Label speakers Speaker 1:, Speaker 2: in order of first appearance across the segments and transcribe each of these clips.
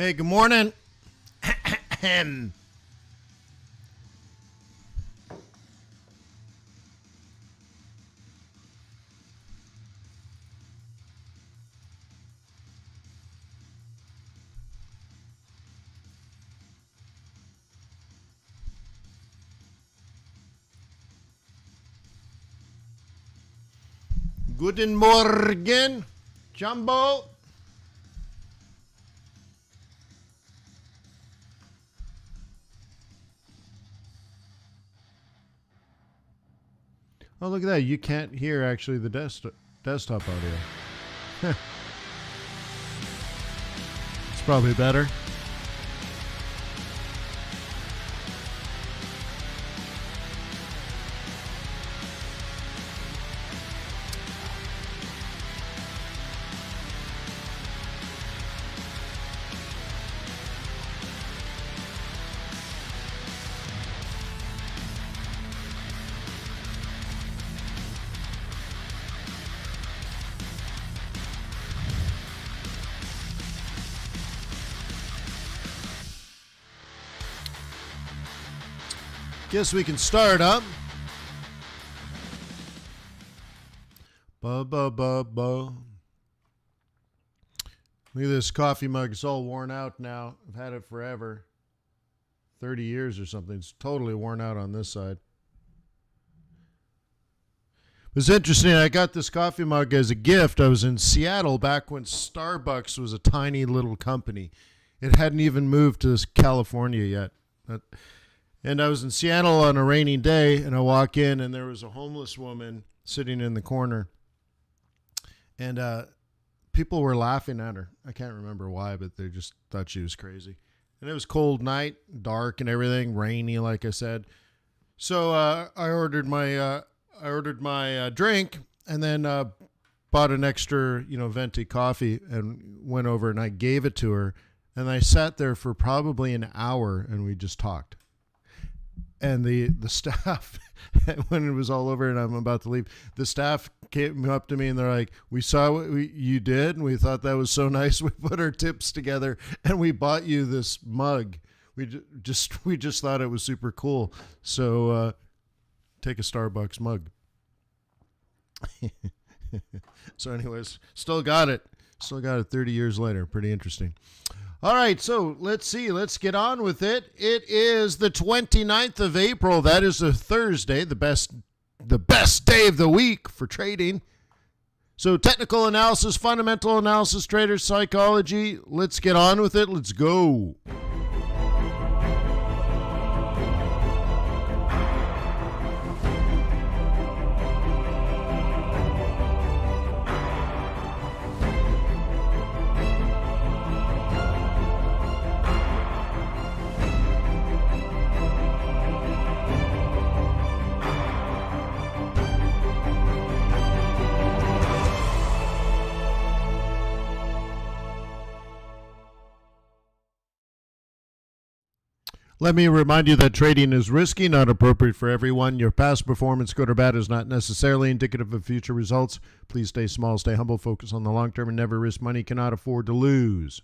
Speaker 1: Hey, good morning. Guten Morgen, Jumbo. Oh, look at that. You can't hear actually the desktop audio. It's probably better. Guess we can start up. Look at this coffee mug. It's all worn out now. I've had it forever. 30 years or something. It's totally worn out on this side. It was interesting. I got this coffee mug as a gift. I was in Seattle back when Starbucks was a tiny little company. It hadn't even moved to California yet. And I was in Seattle on a rainy day, and I walk in, and there was a homeless woman sitting in the corner. And people were laughing at her. I can't remember why, but they just thought she was crazy. And it was cold night, dark and everything, rainy, like I said. So I ordered my drink, and then bought an extra, venti coffee, and went over and I gave it to her. And I sat there for probably an hour, and we just talked. And the staff, when it was all over and I'm about to leave, the staff came up to me and they're like, "We saw what you did, and we thought that was so nice. We put our tips together and we bought you this mug. We just thought it was super cool. So take a Starbucks mug." So anyways, still got it 30 years later. Pretty interesting. All right, so let's see. Let's get on with it. It is the 29th of April. That is a Thursday, the best day of the week for trading. So technical analysis, fundamental analysis, trader psychology. Let's get on with it. Let's go. Let me remind you that trading is risky, not appropriate for everyone. Your past performance, good or bad, is not necessarily indicative of future results. Please stay small, stay humble, focus on the long term, and never risk money you cannot afford to lose.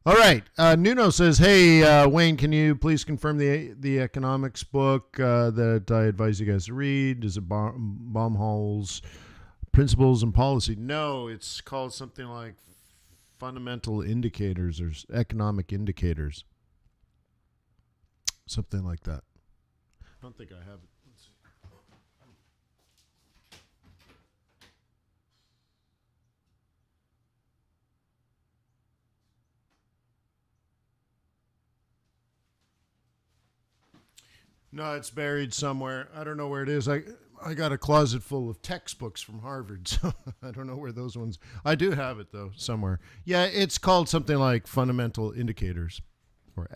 Speaker 1: All right. Nuno says, "Hey, Wayne, can you please confirm the economics book that I advise you guys to read? Is it Baumholz's Principles and Policy?" No, it's called something like Fundamental Indicators or Economic Indicators. Something like that. I don't think I have it. Let's see. No, it's buried somewhere. I don't know where it is. I got a closet full of textbooks from Harvard, so I don't know where those ones. I do have it though somewhere. Yeah, it's called something like Fundamental Indicators. Or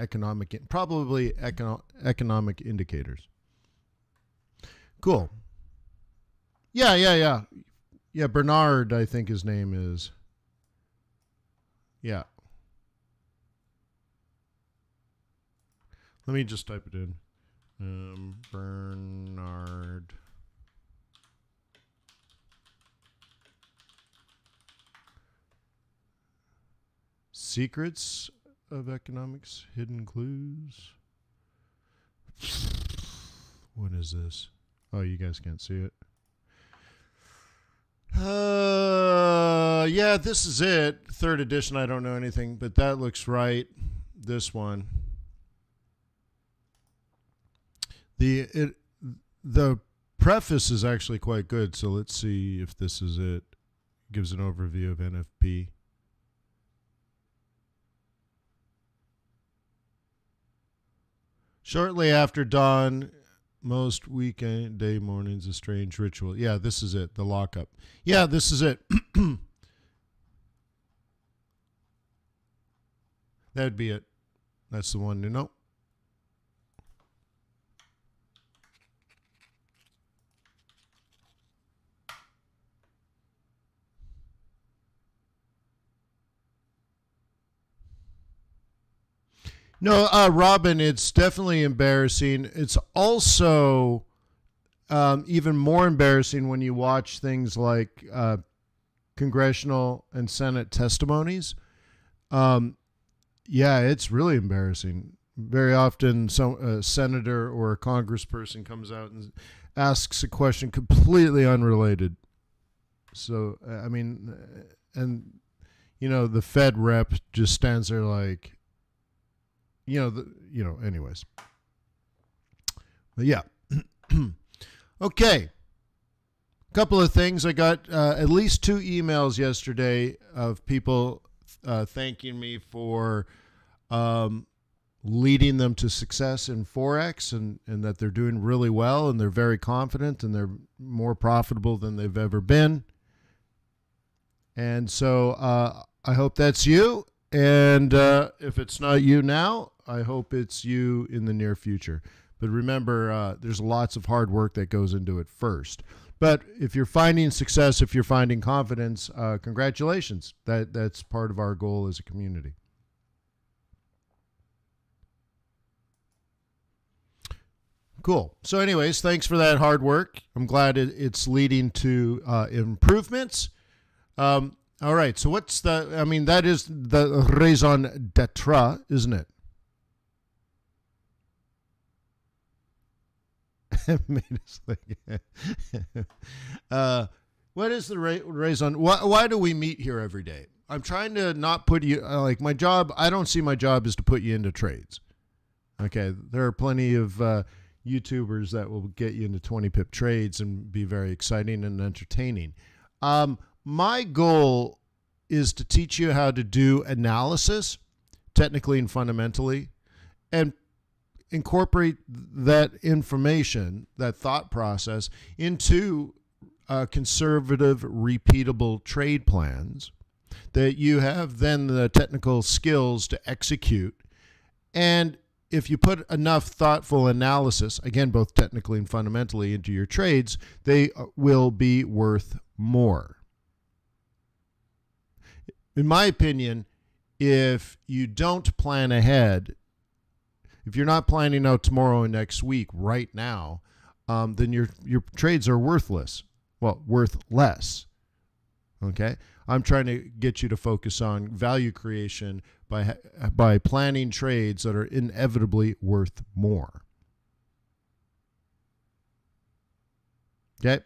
Speaker 1: probably economic indicators. Cool. Yeah. Bernard, I think his name is. Yeah. Let me just type it in. Bernard. Secrets of economics, hidden clues. What is this? Oh, you guys can't see it. Yeah, this is it. Third edition. I don't know anything, but that looks right. This one. The preface is actually quite good. So let's see if this is it. Gives an overview of NFP. Shortly after dawn, most weekend day mornings, a strange ritual. Yeah, this is it. The lockup. Yeah, this is it. That'd be it. That's the one to know. No, Robin, it's definitely embarrassing. It's also even more embarrassing when you watch things like congressional and Senate testimonies. Yeah, it's really embarrassing. Very often, a senator or a congressperson comes out and asks a question completely unrelated. So, I mean, and, the Fed rep just stands there like, anyways. But yeah. Okay. Couple of things. I got at least 2 emails yesterday of people thanking me for leading them to success in Forex and that they're doing really well and they're very confident and they're more profitable than they've ever been. And so I hope that's you. And if it's not you now, I hope it's you in the near future. But remember, there's lots of hard work that goes into it first. But if you're finding success, if you're finding confidence, congratulations. That's part of our goal as a community. Cool. So anyways, thanks for that hard work. I'm glad it's leading to improvements. All right, so that is the raison d'etre, isn't it? Made us think. What is the raison? Why do we meet here every day? I'm trying to not put you, like my job, I don't see my job as to put you into trades. Okay, there are plenty of YouTubers that will get you into 20 pip trades and be very exciting and entertaining. My goal is to teach you how to do analysis, technically and fundamentally, and incorporate that information, that thought process, into conservative, repeatable trade plans that you have then the technical skills to execute. And if you put enough thoughtful analysis, again, both technically and fundamentally, into your trades, they will be worth more. In my opinion, if you don't plan ahead, if you're not planning out tomorrow and next week right now, then your trades are worthless. Well, worth less. Okay? I'm trying to get you to focus on value creation by planning trades that are inevitably worth more. Okay?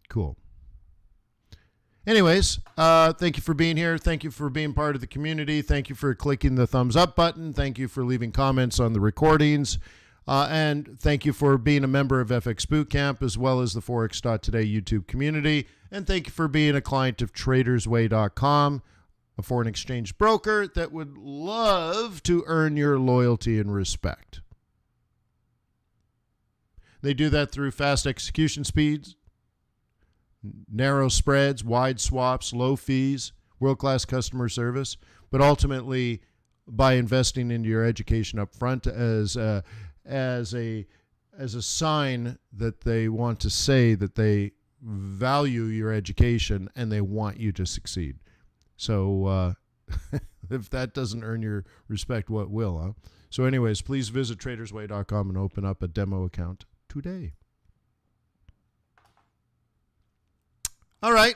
Speaker 1: Cool. Anyways, thank you for being here. Thank you for being part of the community. Thank you for clicking the thumbs up button. Thank you for leaving comments on the recordings. And thank you for being a member of FX Bootcamp as well as the Forex.Today YouTube community. And thank you for being a client of TradersWay.com, a foreign exchange broker that would love to earn your loyalty and respect. They do that through fast execution speeds, narrow spreads, wide swaps, low fees, world-class customer service, but ultimately by investing into your education up front as a sign that they want to say that they value your education and they want you to succeed. So if that doesn't earn your respect, what will, huh? So anyways, please visit TradersWay.com and open up a demo account today. All right.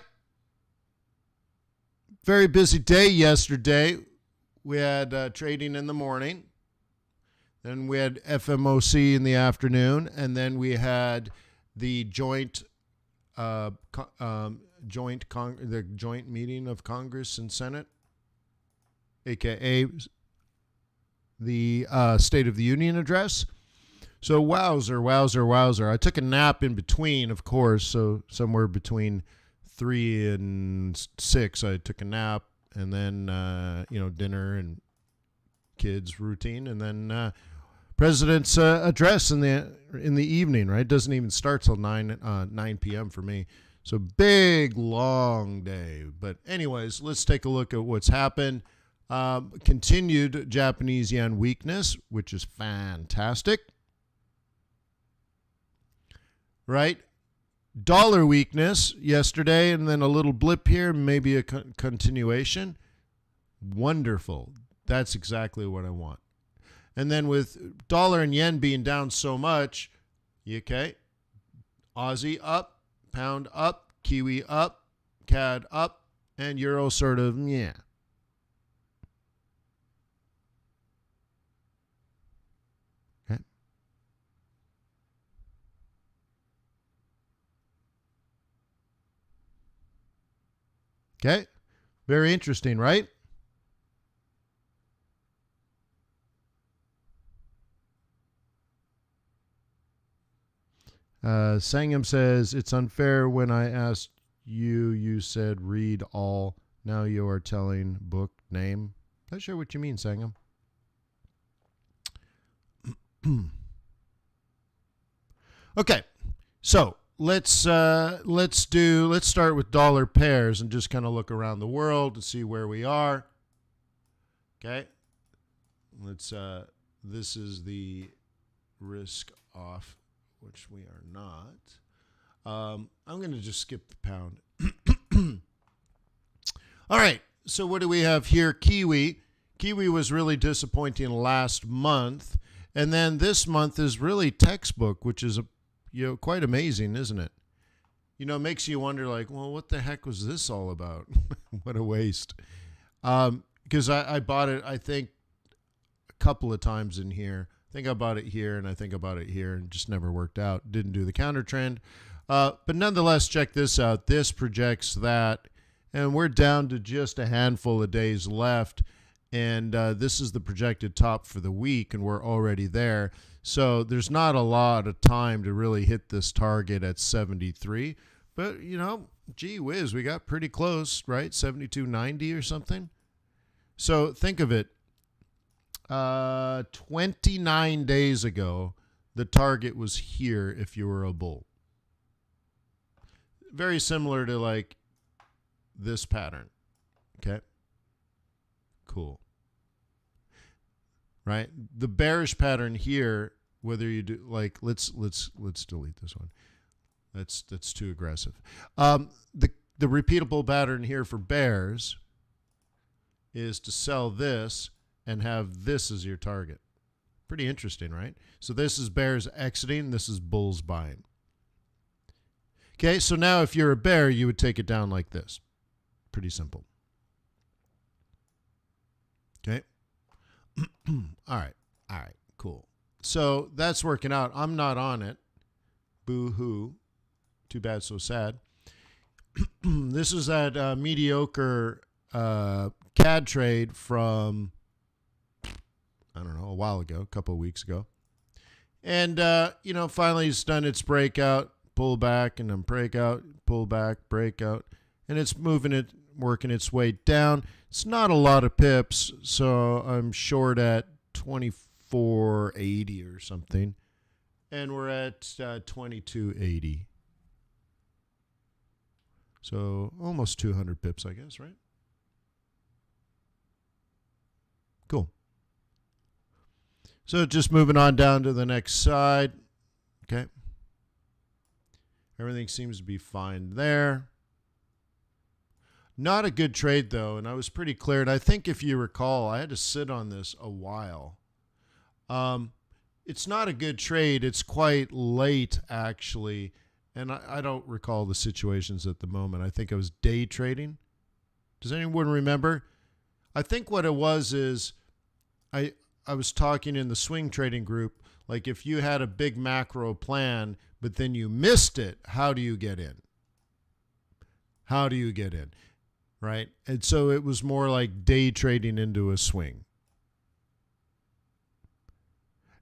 Speaker 1: Very busy day yesterday. We had trading in the morning. Then we had FMOC in the afternoon. And then we had the joint meeting of Congress and Senate, aka the State of the Union address. So wowzer. I took a nap in between, of course. So somewhere between 3 and 6, I took a nap, and then dinner and kids routine, and then president's address in the evening. Right, doesn't even start till 9 p.m. for me. So big long day. But anyways, let's take a look at what's happened. Continued Japanese yen weakness, which is fantastic. Right? Dollar weakness yesterday, and then a little blip here, maybe a continuation. Wonderful. That's exactly what I want. And then with dollar and yen being down so much, okay, Aussie up, pound up, Kiwi up, CAD up, and Euro sort of, yeah. Okay, very interesting, right? Sangam says, it's unfair when I asked you, you said read all. Now you are telling book name. Not sure what you mean, Sangam. Okay, so let's start with dollar pairs and just kind of look around the world to see where we are. Okay, this is the risk off, which we are not. I'm going to just skip the pound. All right, so what do we have here? Kiwi was really disappointing last month, and then this month is really textbook, which is quite amazing, isn't it? It makes you wonder, like, well, what the heck was this all about? What a waste. Because I bought it, I think, a couple of times in here. I think I bought it here, and I think I bought it here, and just never worked out. Didn't do the counter trend. But nonetheless, check this out. This projects that, and we're down to just a handful of days left. And this is the projected top for the week, and we're already there. So there's not a lot of time to really hit this target at 73. But, gee whiz, we got pretty close, right? 72.90 or something. So think of it. 29 days ago, the target was here if you were a bull. Very similar to like this pattern. Okay. Cool. Right? The bearish pattern here, whether you do like let's delete this one. That's too aggressive. The repeatable pattern here for bears is to sell this and have this as your target. Pretty interesting, right? So this is bears exiting, this is bulls buying. Okay, so now if you're a bear, you would take it down like this. Pretty simple. Okay. All right, cool. So that's working out. I'm not on it. Boo-hoo. Too bad, so sad. This is that mediocre CAD trade from, I don't know, a while ago, a couple of weeks ago. And, finally it's done its breakout, pull back, and then breakout, pull back, breakout. And it's working its way down. It's not a lot of pips, so I'm short at 24.80 or something. And we're at 22.80. So almost 200 pips, I guess, right? Cool. So just moving on down to the next side. Okay. Everything seems to be fine there. Not a good trade, though, and I was pretty clear. And I think if you recall, I had to sit on this a while. It's not a good trade. It's quite late, actually. And I don't recall the situations at the moment. I think I was day trading. Does anyone remember? I think what it was is I was talking in the swing trading group, like if you had a big macro plan, but then you missed it, how do you get in? How do you get in? Right? And so it was more like day trading into a swing.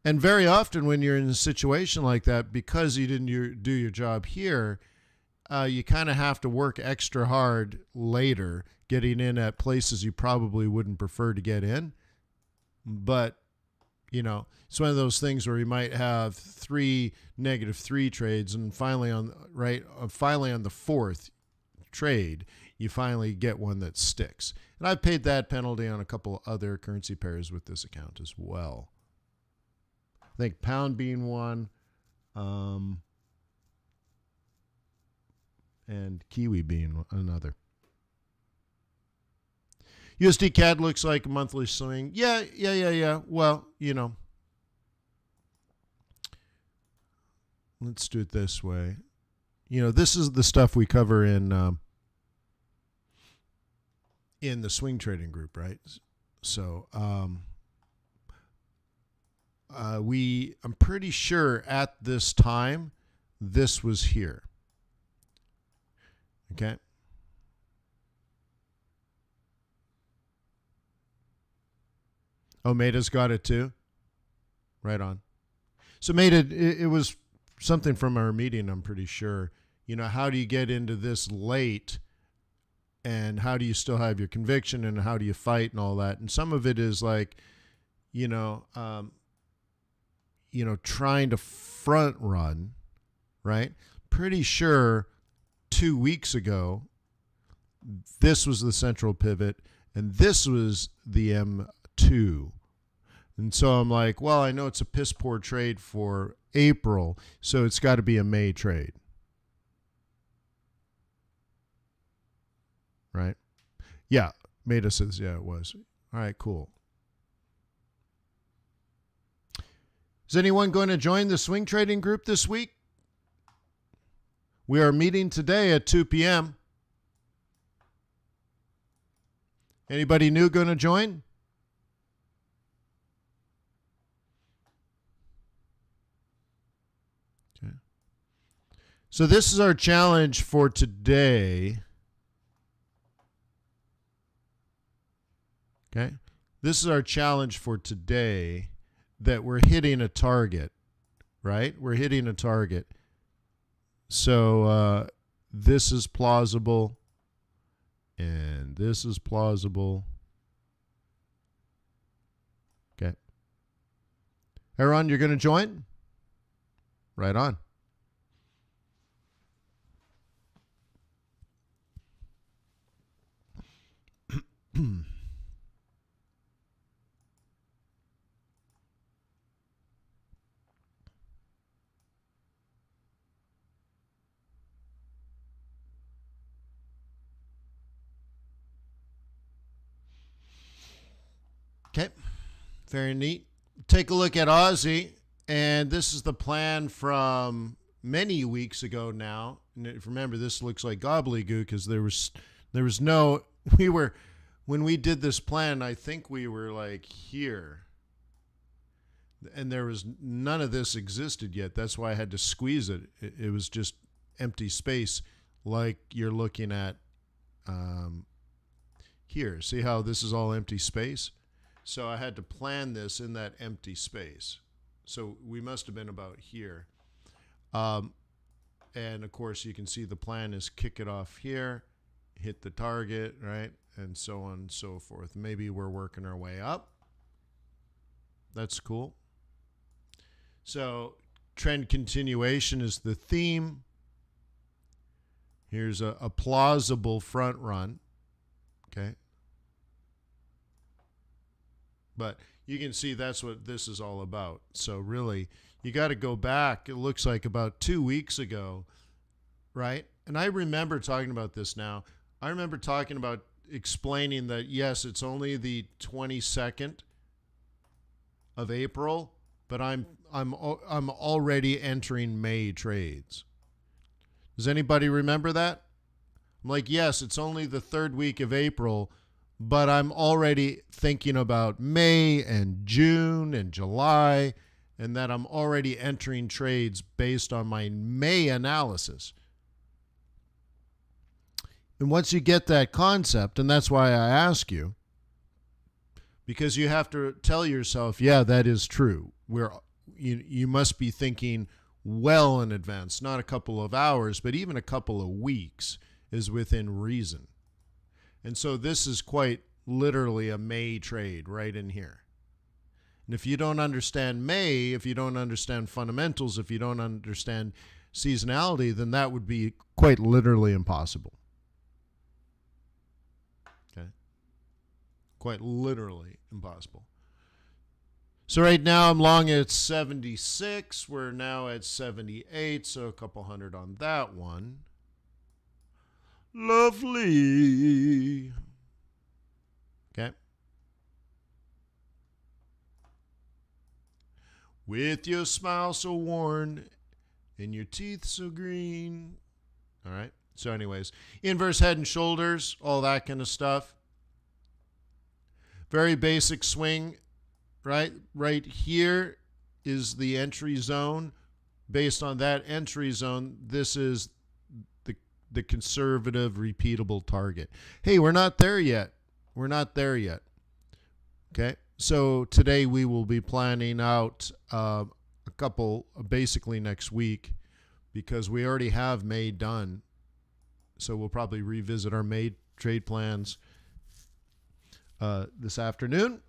Speaker 1: And very often when you're in a situation like that, because you didn't do your job here, you kind of have to work extra hard later, getting in at places you probably wouldn't prefer to get in. But, you know, it's one of those things where you might have 3 -3 trades, and finally on the fourth trade, you finally get one that sticks. And I've paid that penalty on a couple other currency pairs with this account as well. I think pound being one, and Kiwi being another. USD CAD looks like a monthly swing. Yeah. Well, you know, let's do it this way. You know, this is the stuff we cover in the swing trading group, right? So, I'm pretty sure at this time, this was here. Okay. Oh, Meta's got it too. Right on. So Meta, it was something from our meeting, I'm pretty sure. You know, how do you get into this late, and how do you still have your conviction, and how do you fight and all that? And some of it is like, trying to front run, right? Pretty sure 2 weeks ago, this was the central pivot, and this was the M2. And so I'm like, well, I know it's a piss poor trade for April, so it's got to be a May trade. Right? Yeah. Meta says, yeah, it was. All right, cool. Is anyone going to join the swing trading group this week? We are meeting today at 2 p.m. Anybody new going to join? Okay. So this is our challenge for today. Okay. This is our challenge for today, that we're hitting a target, right? We're hitting a target. So this is plausible, and this is plausible. Okay. Aaron, you're going to join? Right on. Okay, very neat. Take a look at Aussie, and this is the plan from many weeks ago now. And if you remember, this looks like gobbledygook because there was no, when we did this plan, I think we were like here, and there was none of this existed yet. That's why I had to squeeze it. It was just empty space, like you're looking at here. See how this is all empty space? So I had to plan this in that empty space. So we must have been about here. And of course, you can see the plan is kick it off here, hit the target, right? And so on and so forth. Maybe we're working our way up. That's cool. So trend continuation is the theme. Here's a plausible front run. Okay. But you can see that's what this is all about. So really, you got to go back. It looks like about 2 weeks ago, right? And I remember talking about this now. I remember talking about explaining that, yes, it's only the 22nd of April, but I'm already entering May trades. Does anybody remember that? I'm like, yes, it's only the third week of April, but I'm already thinking about May and June and July, and that I'm already entering trades based on my May analysis. And once you get that concept, and that's why I ask you, because you have to tell yourself, yeah, that is true. You must be thinking well in advance, not a couple of hours, but even a couple of weeks is within reason. And so this is quite literally a May trade right in here. And if you don't understand May, if you don't understand fundamentals, if you don't understand seasonality, then that would be quite literally impossible. Okay? Quite literally impossible. So right now I'm long at 76. We're now at 78, so a couple hundred on that one. Lovely. Okay. With your smile so worn and your teeth so green. All right. So anyways, inverse head and shoulders, all that kind of stuff. Very basic swing, right? Right here is the entry zone. Based on that entry zone, this is the conservative, repeatable target. Hey, we're not there yet. We're not there yet. Okay. So today we will be planning out a couple, basically next week, because we already have May done. So we'll probably revisit our May trade plans this afternoon.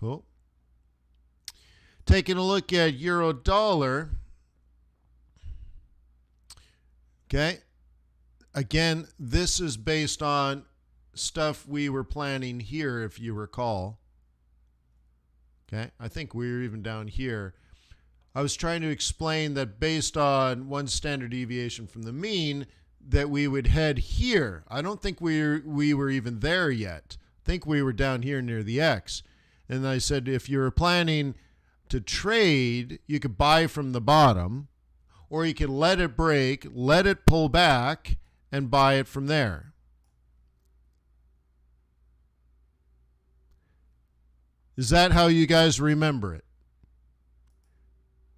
Speaker 1: Cool. Taking a look at euro dollar. Okay. Again, this is based on stuff we were planning here, if you recall. Okay. I think we were even down here. I was trying to explain that based on one standard deviation from the mean, that we would head here. I don't think we were even there yet. I think we were down here near the X. And I said, if you were planning to trade, you could buy from the bottom, or you could let it break, let it pull back, and buy it from there. Is that how you guys remember it?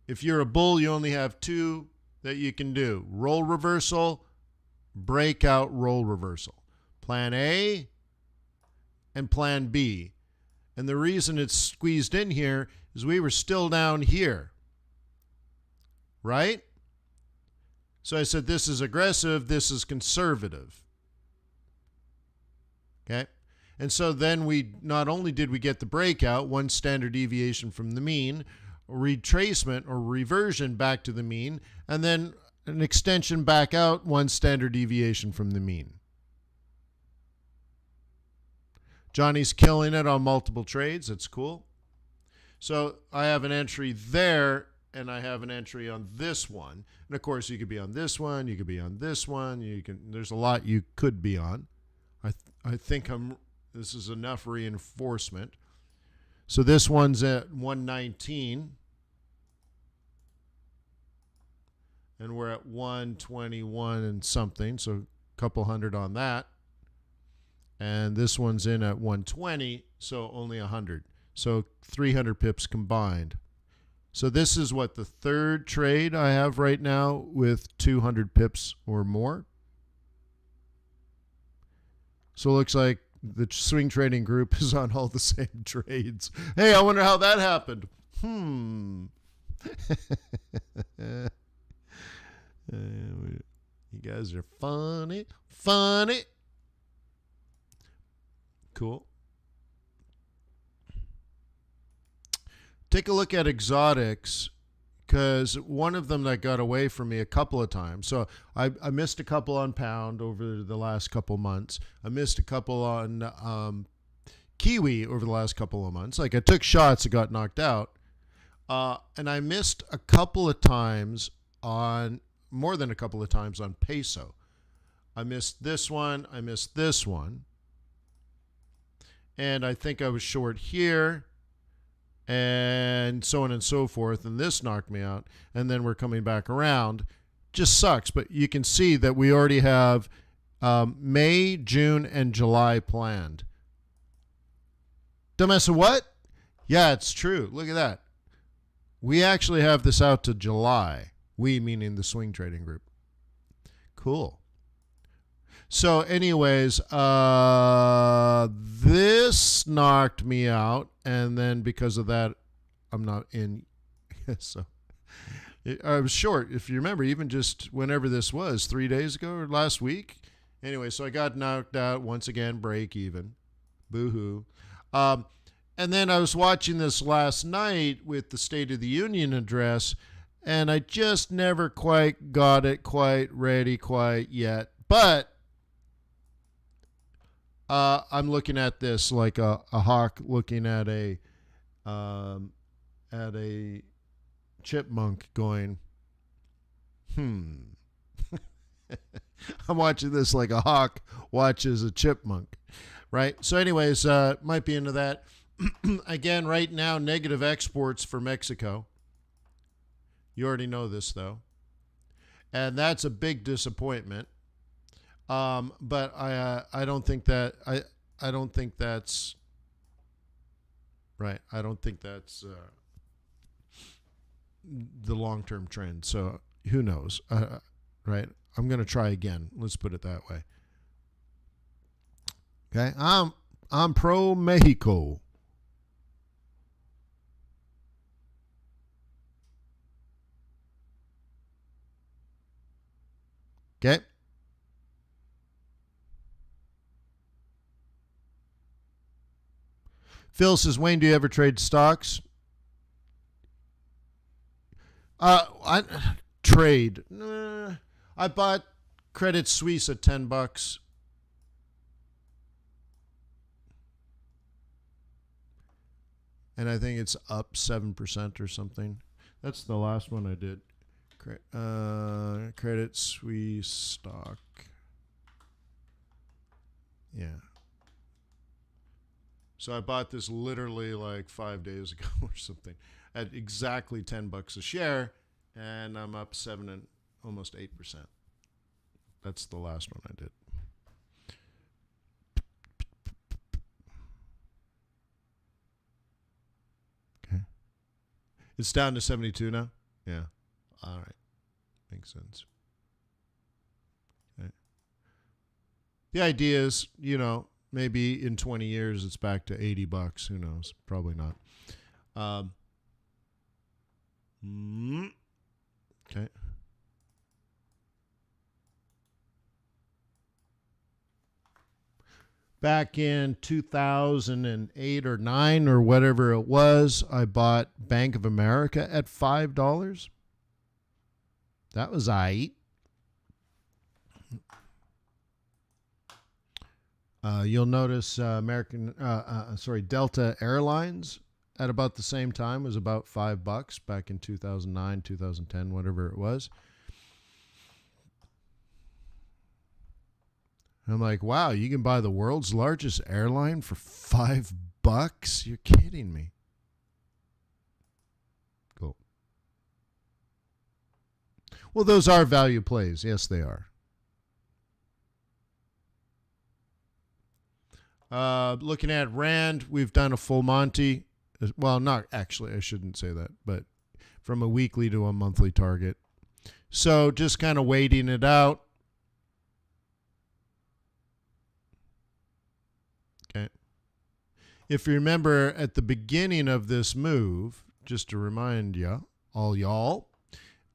Speaker 1: If you're a bull, you only have two that you can do. Roll reversal, breakout, roll reversal. Plan A and plan B. And the reason it's squeezed in here is we were still down here. Right? So I said this is aggressive, this is conservative. Okay? And so then we not only did we get the breakout, one standard deviation from the mean, retracement or reversion back to the mean, and then an extension back out, one standard deviation from the mean. Johnny's killing it on multiple trades. That's cool. So I have an entry there, and I have an entry on this one. And of course, you could be on this one. You could be on this one. There's a lot you could be on. I think this is enough reinforcement. So this one's at 119. And we're at 121 and something. So a couple hundred on that. And this one's in at 120, so only 100. So 300 pips combined. So this is what, the third trade I have right now with 200 pips or more. So it looks like the swing trading group is on all the same trades. Hey, I wonder how that happened. You guys are funny. Funny. Cool. Take a look at exotics, because one of them that got away from me a couple of times. So I missed a couple on pound over the last couple months. I missed a couple on kiwi over the last couple of months. Like I took shots, it got knocked out. And I missed a couple of times on, more than a couple of times on peso. I missed this one. I missed this one. And I think I was short here. and so on and so forth. And this knocked me out. And then we're coming back around. Just sucks. But you can see that we already have May, June, and July planned. Dumbass said, what? Yeah, it's true. Look at that. We actually have this out to July. We meaning the swing trading group. Cool. So anyways, this knocked me out. And then because of that, I'm not in. So I was short. If you remember, even just whenever this was, 3 days ago or last week. Anyway, so I got knocked out once again, break even. Boo-hoo. And then I was watching this last night with the State of the Union address, and I just never quite got it quite ready quite yet. But I'm looking at this like a hawk looking at a chipmunk going, I'm watching this like a hawk watches a chipmunk, right? So anyways, might be into that. Again, right now, negative exports for Mexico. You already know this, though. And that's a big disappointment. But I don't think that I don't think that's right. I don't think that's the long-term trend. So who knows? Right? I'm going to try again. Let's put it that way. Okay? I'm pro Mexico. Okay? Phil says, Wayne, do you ever trade stocks? I trade. I bought Credit Suisse at $10. And I think it's up 7% or something. That's the last one I did. Credit Suisse stock. Yeah. So I bought this literally like 5 days ago or something at exactly $10 a share, and I'm up 7 and almost 8%. That's the last one I did. Okay. It's down to 72 now? Yeah. All right. Makes sense. Okay. The idea is, maybe in 20 years it's back to $80. Who knows? Probably not. Okay. Back in 2008 or 9 or whatever it was, I bought Bank of America at $5. That was aight. You'll notice Delta Airlines at about the same time was about $5 back in 2009, 2010, whatever it was. I'm like, wow, you can buy the world's largest airline for $5? You're kidding me. Cool. Well, those are value plays. Yes, they are. Looking at Rand, we've done a full Monty. Well, not actually, I shouldn't say that, but from a weekly to a monthly target. So just kind of waiting it out. Okay. If you remember at the beginning of this move, just to remind you, all y'all,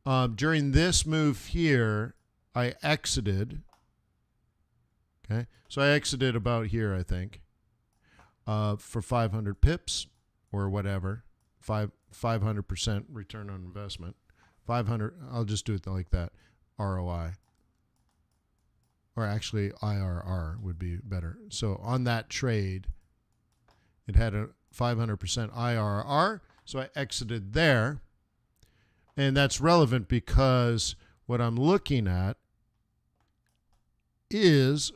Speaker 1: during this move here, I exited. Okay. So I exited about here, I think, for 500 pips or whatever, 500% return on investment. 500, I'll just do it like that, ROI. Or actually IRR would be better. So on that trade, it had a 500% IRR. So I exited there. And that's relevant because what I'm looking at is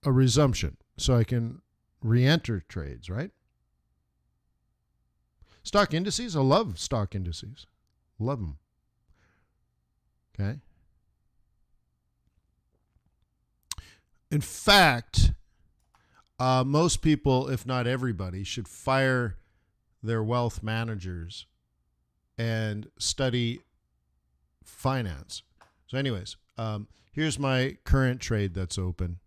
Speaker 1: a resumption. So I can re-enter trades, right? Stock indices, I love stock indices. Love them. Okay. In fact, most people, if not everybody, should fire their wealth managers and study finance. So anyways, here's my current trade that's open.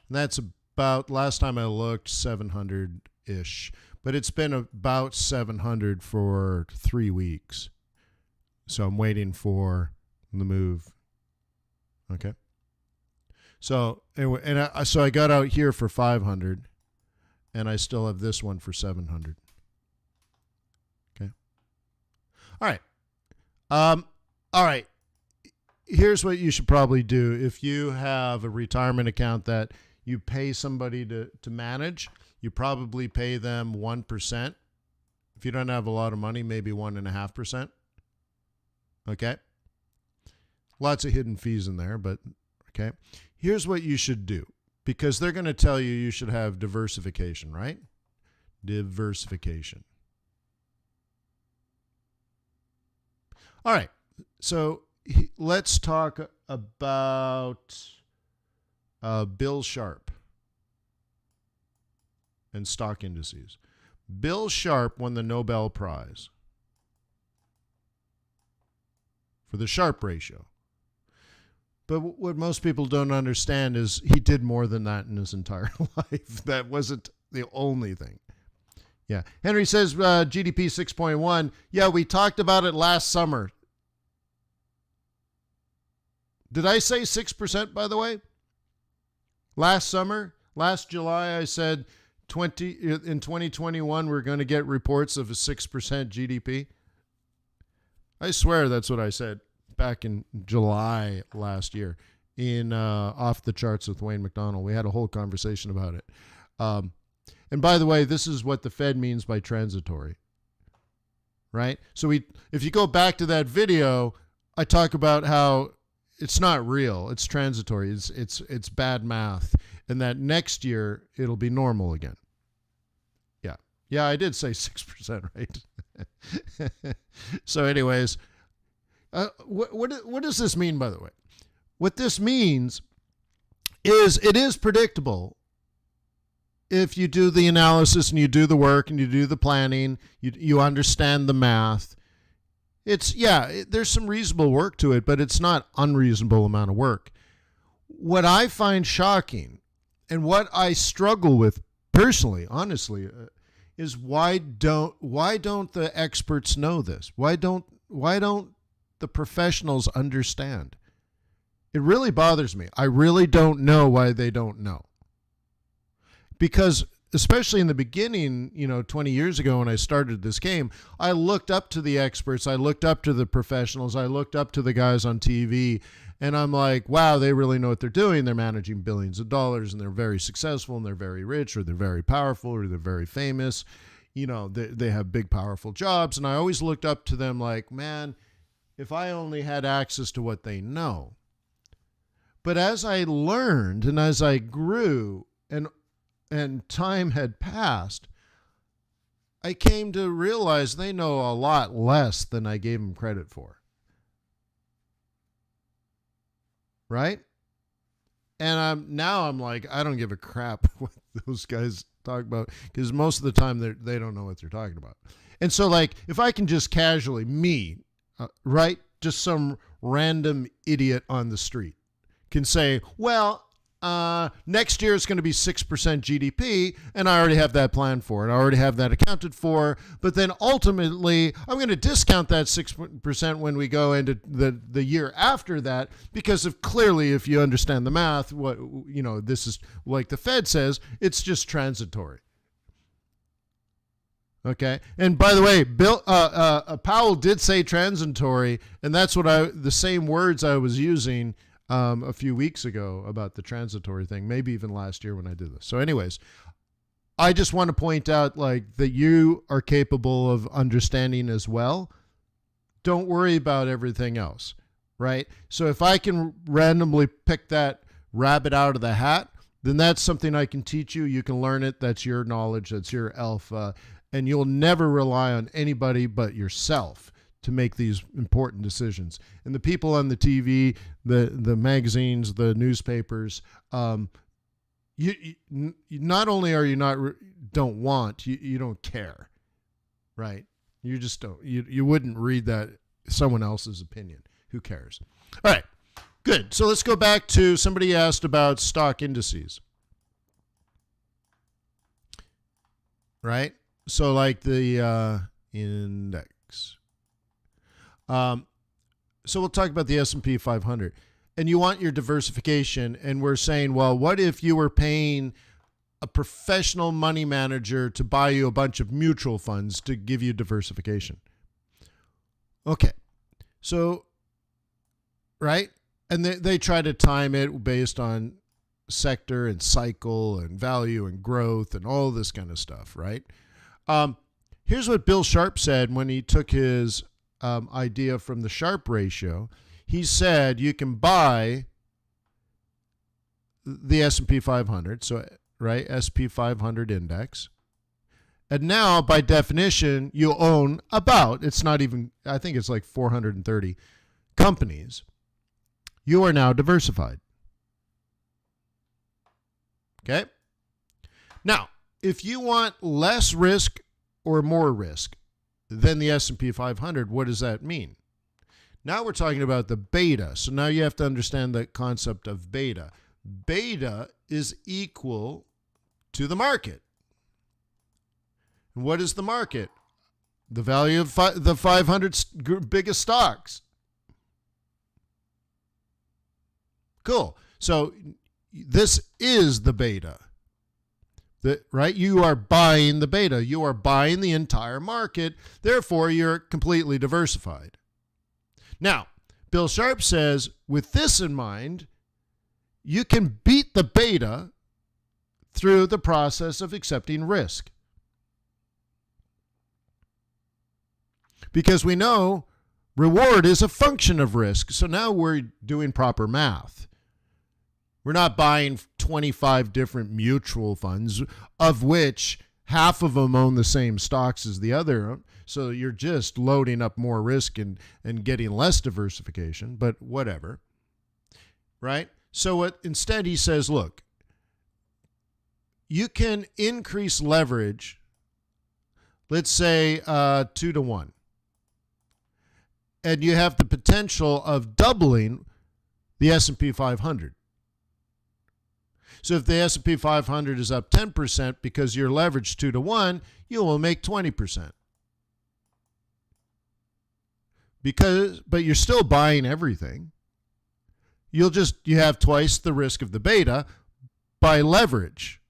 Speaker 1: And that's about, last time I looked, 700-ish. But it's been about 700 for 3 weeks. So I'm waiting for the move. Okay. So anyway, so I got out here for 500, and I still have this one for 700. Okay. All right. All right. Here's what you should probably do if you have a retirement account that you pay somebody to manage. You probably pay them 1%. If you don't have a lot of money, maybe 1.5%. Okay. Lots of hidden fees in there, but okay. Here's what you should do, because they're going to tell you you should have diversification, right? Diversification. All right. So let's talk about Bill Sharp and stock indices. Bill Sharp won the Nobel Prize for the Sharpe ratio. But what most people don't understand is he did more than that in his entire life. That wasn't the only thing. Yeah. Henry says GDP 6.1. Yeah, we talked about it last summer. Did I say 6%, by the way? Last summer, last July, I said in 2021, we're going to get reports of a 6% GDP. I swear that's what I said back in July last year in Off the Charts with Wayne McDonald. We had a whole conversation about it. And by the way, this is what the Fed means by transitory, right? So if you go back to that video, I talk about how it's not real. It's transitory. It's bad math. And that next year, it'll be normal again. Yeah. Yeah, I did say 6%, right? So anyways, what does this mean, by the way? What this means is it is predictable if you do the analysis and you do the work and you do the planning, you understand the math. There's some reasonable work to it, but it's not unreasonable amount of work. What I find shocking and what I struggle with personally, honestly, is why don't the experts know this? Why don't the professionals understand? It really bothers me. I really don't know why they don't know. Because especially in the beginning, 20 years ago when I started this game, I looked up to the experts. I looked up to the professionals. I looked up to the guys on TV. And I'm like, wow, they really know what they're doing. They're managing billions of dollars, and they're very successful, and they're very rich, or they're very powerful, or they're very famous. They have big, powerful jobs. And I always looked up to them like, man, if I only had access to what they know. But as I learned and as I grew and time had passed, I came to realize they know a lot less than I gave them credit for. Right? And now I'm like, I don't give a crap what those guys talk about, because most of the time they don't know what they're talking about. And so, like, if I can just casually, right, just some random idiot on the street can say, well, next year it's going to be 6% GDP, and I already have that planned for it. I already have that accounted for. But then ultimately, I'm going to discount that 6% when we go into the year after that, because clearly, if you understand the math, this is like the Fed says, it's just transitory. Okay. And by the way, Powell did say transitory, and that's the same words I was using a few weeks ago about the transitory thing, maybe even last year when I did this. So anyways, I just want to point out that you are capable of understanding as well. Don't worry about everything else, right? So if I can randomly pick that rabbit out of the hat, then that's something I can teach you. You can learn it. That's your knowledge. That's your alpha. And you'll never rely on anybody but yourself to make these important decisions. And the people on the TV, the magazines, the newspapers, you not only are you don't want, you don't care, right? You just don't. You wouldn't read that someone else's opinion. Who cares? All right, good. So let's go back to somebody asked about stock indices, right? So like the index. So we'll talk about the S&P 500. And you want your diversification. And we're saying, well, what if you were paying a professional money manager to buy you a bunch of mutual funds to give you diversification? Okay. So, right? And they try to time it based on sector and cycle and value and growth and all this kind of stuff, right? Here's what Bill Sharp said when he took his idea from the Sharp ratio. He said you can buy the S&P 500, so right, SP 500 index. And now, by definition, you own about, it's not even, I think it's like 430 companies. You are now diversified. Okay? Now, if you want less risk or more risk than the S&P 500, what does that mean? Now we're talking about the beta. So now you have to understand the concept of beta. Beta is equal to the market. And what is the market? The value of the 500 biggest stocks. Cool. So this is the beta. Right? You are buying the beta. You are buying the entire market. Therefore, you're completely diversified. Now, Bill Sharp says, with this in mind, you can beat the beta through the process of accepting risk. Because we know reward is a function of risk. So now we're doing proper math. We're not buying 25 different mutual funds, of which half of them own the same stocks as the other. So you're just loading up more risk and getting less diversification, but whatever. Right? So instead he says, look, you can increase leverage, let's say 2 to 1. And you have the potential of doubling the S&P 500. So if the S&P 500 is up 10% because you're leveraged 2 to 1, you will make 20%. But you're still buying everything. You have twice the risk of the beta by leverage,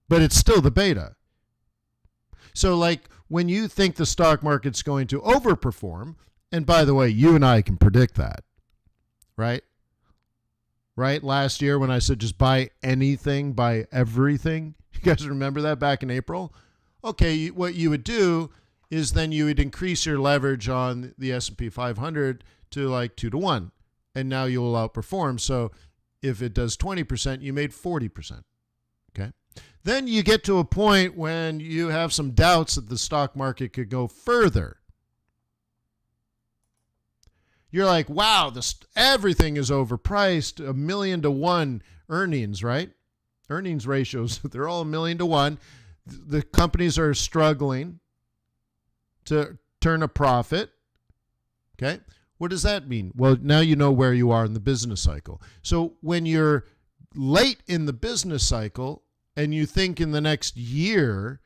Speaker 1: but it's still the beta. So like when you think the stock market's going to overperform, and by the way, you and I can predict that, right? Right? Last year when I said just buy anything, buy everything. You guys remember that back in April? Okay, what you would do is then you would increase your leverage on the S&P 500 to like 2 to 1. And now you will outperform. So if it does 20%, you made 40%. Okay? Then you get to a point when you have some doubts that the stock market could go further. You're like, wow, everything is overpriced, 1,000,000 to 1 earnings, right? Earnings ratios, they're all 1,000,000 to 1. The companies are struggling to turn a profit. Okay? What does that mean? Well, now you know where you are in the business cycle. So when you're late in the business cycle and you think in the next year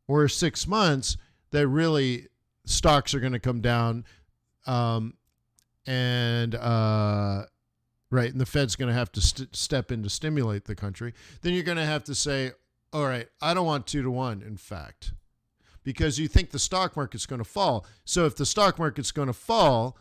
Speaker 1: or 6 months that really stocks are going to come down, and the Fed's going to have to step in to stimulate the country, then you're going to have to say, all right, I don't want 2 to 1, in fact, because you think the stock market's going to fall. So if the stock market's going to fall,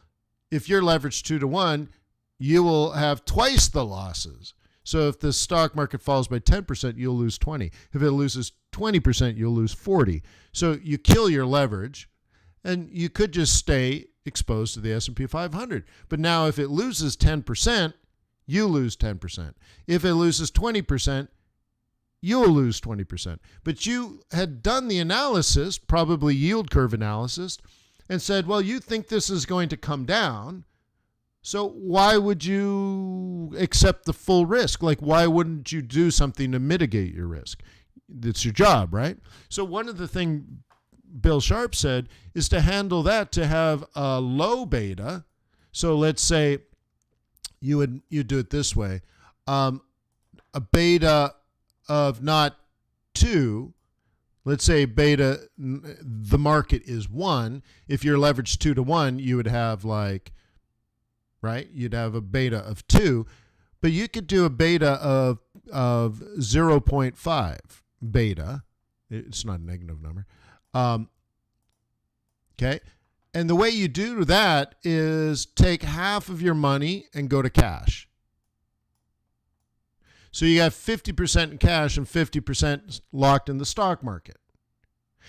Speaker 1: if you're leveraged 2 to 1, you will have twice the losses. So if the stock market falls by 10%, you'll lose 20. If it loses 20%, you'll lose 40. So you kill your leverage, and you could just stay exposed to the S&P 500. But now if it loses 10%, you lose 10%. If it loses 20%, you'll lose 20%. But you had done the analysis, probably yield curve analysis, and said, well, you think this is going to come down, so why would you accept the full risk? Like, why wouldn't you do something to mitigate your risk? It's your job, right? So one of the things Bill Sharp said is to handle that, to have a low beta. So let's say you do it this way. A beta of not 2, let's say beta, the market is 1. If you're leveraged 2 to 1, you would have like, right? You'd have a beta of 2, but you could do a beta of 0.5 beta. It's not a negative number. Okay. And the way you do that is take half of your money and go to cash. So you got 50% in cash and 50% locked in the stock market.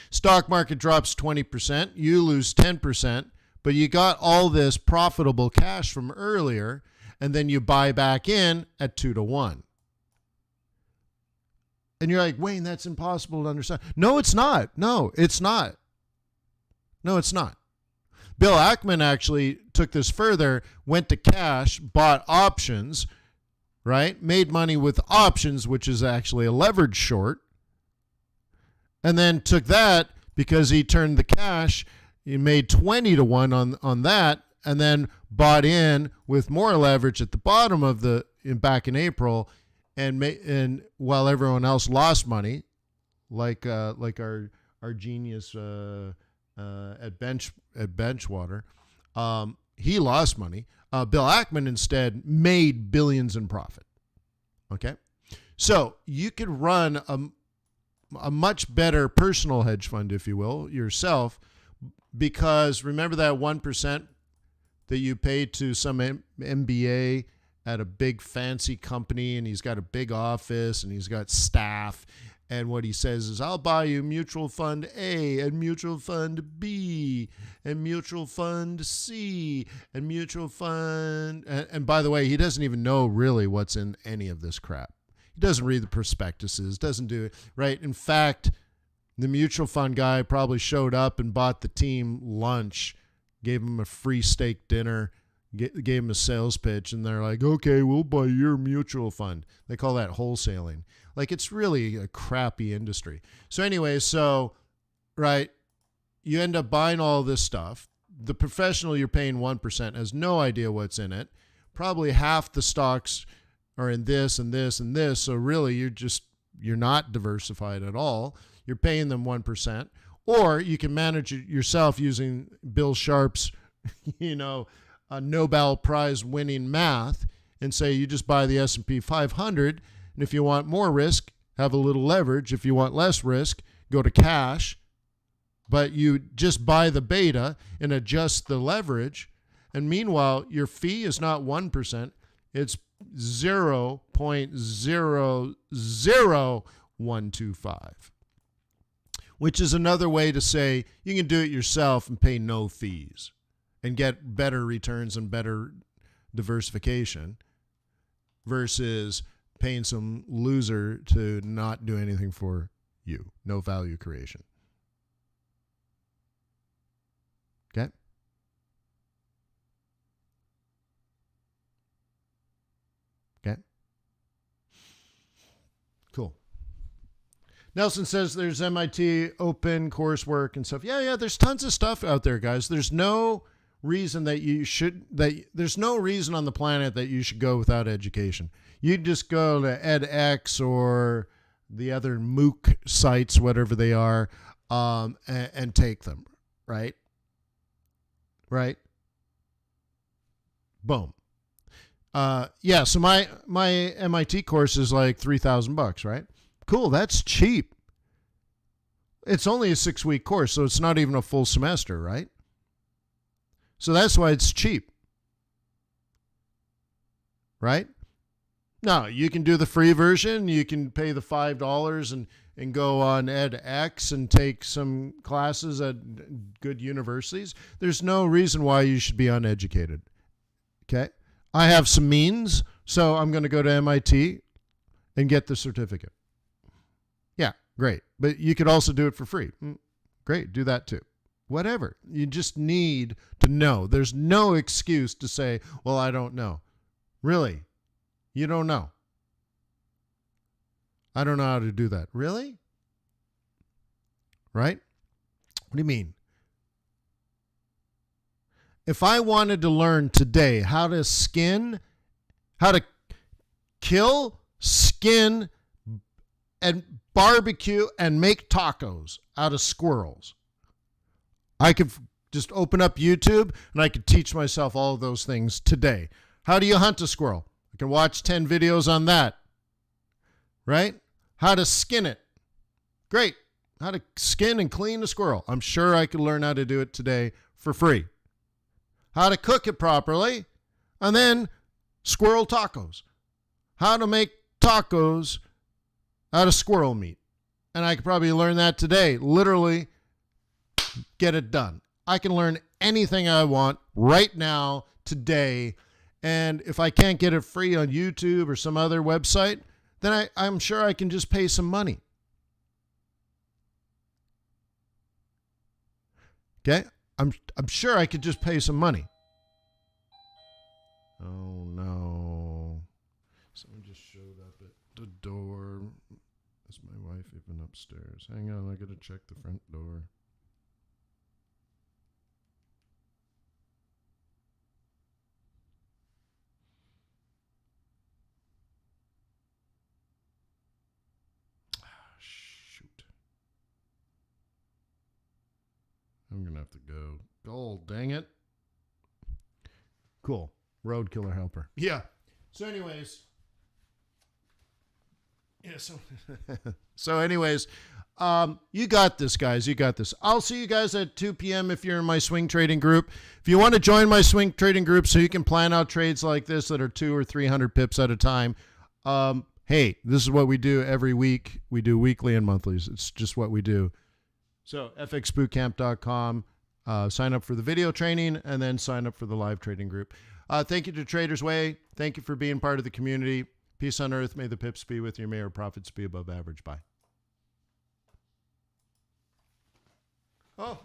Speaker 1: Stock market drops 20%, you lose 10%, but you got all this profitable cash from earlier, and then you buy back in at 2 to 1. And you're like, Wayne, that's impossible to understand. No, it's not. No, it's not. No, it's not. Bill Ackman actually took this further, went to cash, bought options, right? Made money with options, which is actually a leverage short. And then took that because he turned the cash, he made 20 to 1 on that, and then bought in with more leverage at the bottom of back in April, and while everyone else lost money, like our genius at Benchwater, he lost money. Bill Ackman instead made billions in profit. Okay, so you could run a much better personal hedge fund, if you will, yourself, because remember that 1% that you paid to some MBA at a big fancy company, and he's got a big office and he's got staff, and what he says is, I'll buy you mutual fund A and mutual fund B and mutual fund C and mutual fund, and by the way, he doesn't even know really what's in any of this crap. He doesn't read the prospectuses, doesn't do it, right? In fact, the mutual fund guy probably showed up and bought the team lunch, gave him a free steak dinner, gave him a sales pitch, and they're like, okay, we'll buy your mutual fund. They call that wholesaling. Like, it's really a crappy industry. So anyway, right, you end up buying all this stuff. The professional you're paying 1% has no idea what's in it. Probably half the stocks are in this and this and this. So really, you're not diversified at all. You're paying them 1%. Or you can manage it yourself using Bill Sharp's, a Nobel Prize winning math, and say you just buy the S&P 500. And if you want more risk, have a little leverage. If you want less risk, go to cash. But you just buy the beta and adjust the leverage. And meanwhile, your fee is not 1%. It's 0.00125, which is another way to say you can do it yourself and pay no fees and get better returns and better diversification versus paying some loser to not do anything for you. No value creation. Okay? Okay? Cool. Nelson says there's MIT open coursework and stuff. Yeah, there's tons of stuff out there, guys. There's no reason there's no reason on the planet that you should go without education. You just go to edX or the other MOOC sites, whatever they are, and take them, right? Right? Boom. So my MIT course is like $3,000, right? Cool, that's cheap. It's only a 6-week course, so it's not even a full semester, right? So that's why it's cheap. Right? Now, you can do the free version. You can pay the $5 and go on edX and take some classes at good universities. There's no reason why you should be uneducated. Okay? I have some means, so I'm going to go to MIT and get the certificate. Great. But you could also do it for free. Great. Do that too. Whatever. You just need to know. There's no excuse to say, well, I don't know. Really? You don't know? I don't know how to do that. Really? Right? What do you mean? If I wanted to learn today how to kill, skin, and barbecue and make tacos out of squirrels, I could just open up YouTube and I could teach myself all of those things today. How do you hunt a squirrel? I can watch 10 videos on that. Right? How to skin it. Great. How to skin and clean a squirrel. I'm sure I could learn how to do it today for free. How to cook it properly, and then squirrel tacos. How to make tacos out of squirrel meat. And I could probably learn that today. Literally get it done. I can learn anything I want right now, today. And if I can't get it free on YouTube or some other website, then I'm sure I can just pay some money. Okay? I'm sure I could just pay some money. Oh, no. Someone just showed up at the door. Is my wife even upstairs? Hang on, I got to check the front door. Shoot. I'm going to have to go. Oh, dang it. Cool. Road killer helper. Yeah. So anyways. Yeah, so anyways, you got this, guys. You got this. I'll see you guys at 2 p.m. if you're in my swing trading group. If you want to join my swing trading group so you can plan out trades like this that are 200 or 300 pips at a time, hey, this is what we do every week. We do weekly and monthlies. It's just what we do. So fxbootcamp.com, sign up for the video training, and then sign up for the live trading group. Thank you to Traders Way. Thank you for being part of the community. Peace on earth. May the pips be with you. May your profits be above average. Bye. Oh.